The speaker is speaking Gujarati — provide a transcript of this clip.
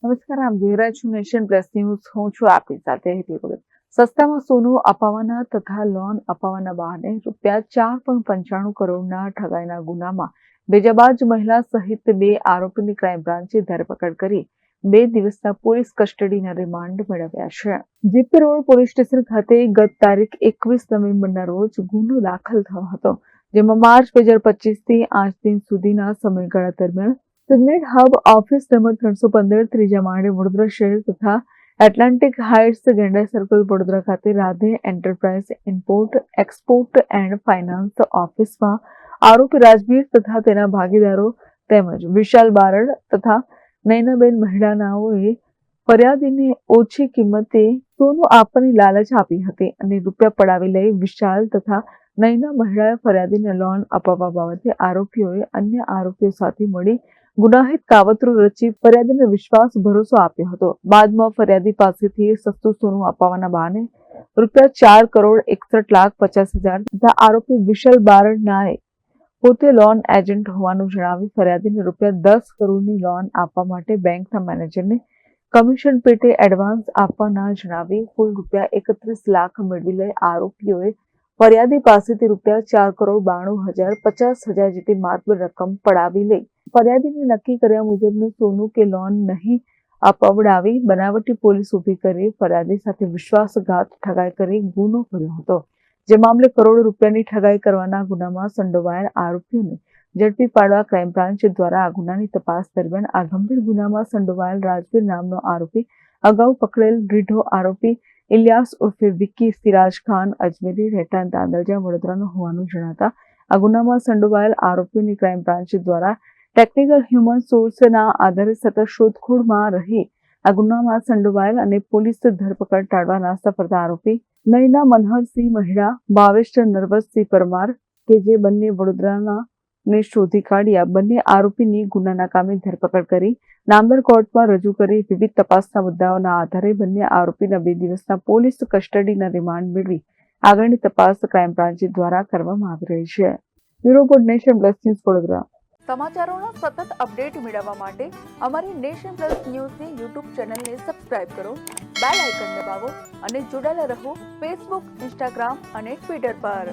નમસ્કાર, આપ જોઈ રહ્યા છો નેશન પ્લસ ન્યૂઝ. હું છું આપની સાથે હેતલ ભગત. સસ્તામાં સોનું અપાવવાના તથા લોન અપાવવાના બહાને ₹4.95 કરોડના ઠગાઈના ગુનામાં બેજાબાજ મહિલા સહિત 2 આરોપીની ક્રાઇમ બ્રાન્ચે ધરપકડ કરી 2 દિવસના પોલીસ કસ્ટડીના રિમાન્ડ મેળવ્યા છે. જીપી રોડ પોલીસ સ્ટેશન ખાતે ગત તારીખ 21 નવેમ્બરના રોજ ગુનો દાખલ થયો હતો, જેમાં માર્ચ 2025 થી 8 દિન સુધીના સમયગાળા દરમિયાન સિગ્નેટ હબ ઓફિસ નંબર 315 ત્રીજા માળે વડોદરા શહેર તથા એટલાન્ટિક હાઇટ્સ ગેંડા સર્કલ વડોદરા ખાતે Radhe enterprise import export and finance ઓફિસમાં આરોપી રાજવીર તથા તેના ભાગીદારો તેમજ વિશાલ બારડ તથા નયનાબેન મહેડાનાઓએ ફરિયાદીને ઓછી કિંમતે સોનું આપવાની લાલચ આપી હતી અને રૂપિયા પડાવી લઈ વિશાલ તથા નયના મહેડાએ ફરિયાદીને લોન અપાવવા બાબતે આરોપીઓએ અન્ય આરોપીઓ સાથે મળી ગુનાહિત કાવતરું રચી ફરિયાદીને વિશ્વાસ ભરોસો આપ્યો હતો. બાદમાં ફરિયાદી પાસેથી સસ્તું સોનું અપાવવાના બહાને ₹4,61,50,000 તથા આરોપી વિશાલ બારડનાએ પોતે લોન એજન્ટ હોવાનું જણાવી ફરિયાદીને ₹10 કરોડની લોન આપવા માટે બેંકના મેનેજરને કમિશન પેટે એડવાન્સ આપવાના જણાવી કુલ ₹31 લાખ મેળવી લઈ આરોપીઓએ ફરિયાદી પાસેથી ₹4,92,50,000 જેટલી માતબર રકમ પડાવી લઈ ફરિયાદીને નક્કી કર્યા મુજબનું સોનું કે લોન નહીં અપાવડાવી બનાવટી પોલીસ ઉભી કરી ફરિયાદી સાથે વિશ્વાસઘાત ઠગાઈ કરી ગુનો કર્યો હતો. જે મામલે કરોડો રૂપિયાની ઠગાઈ કરવાના ગુનામાં સંડોવાયેલ આરોપીઓને ઝડપી પાડવા ક્રાઇમ બ્રાન્ચ દ્વારા આ ગુનાની તપાસ દરમિયાન આ ગંભીર ગુનામાં સંડોવાયેલ રાજવીર નામનો આરોપી અગાઉ પકડેલ રીઢો આરોપી ઇલિયાસ ઉર્ફે વિક્કી સિરાજ ખાન અજમેરી રહેઠાણ દાદરજા વડોદરાનો હોવાનું જણાતા આ ગુનામાં સંડોવાયેલ આરોપીઓની ક્રાઇમ બ્રાન્ચ દ્વારા ટેકનિકલ હ્યુમન સોર્સના આધારે સતત શોધખોળમાં રહી આ ગુનામાં સંડોવાયેલ અને પોલીસ ધરપકડ ટાળવાના સફળતા આરોપી નયના મનહરસિંહ મહેડા, ભાવેશ નરવતસિંહ પરમાર કે જે બંને વડોદરાના ને શોધી કાઢ્યા બંને આરોપીની ગુનાના કામે ધરપકડ કરી નામદાર કોર્ટમાં રજૂ કરી વિવિધ તપાસના મુદ્દાઓના આધારે બંને આરોપીના 2 દિવસના પોલીસ કસ્ટડીના રિમાન્ડ મેળવી આગળની તપાસ ક્રાઇમ બ્રાન્ચ દ્વારા કરવામાં આવી રહી છે. Bureau report, Nation Plus News, Vadodara. સમાચારોના સતત અપડેટ મેળવવા માટે અમારી નેશન પ્લસ ન્યૂઝની યુટ્યુબ ચેનલને સબસ્ક્રાઇબ કરો, બેલ આઇકન દબાવો અને જોડાયેલા રહો ફેસબુક, ઇન્સ્ટાગ્રામ અને ટ્વિટર પર.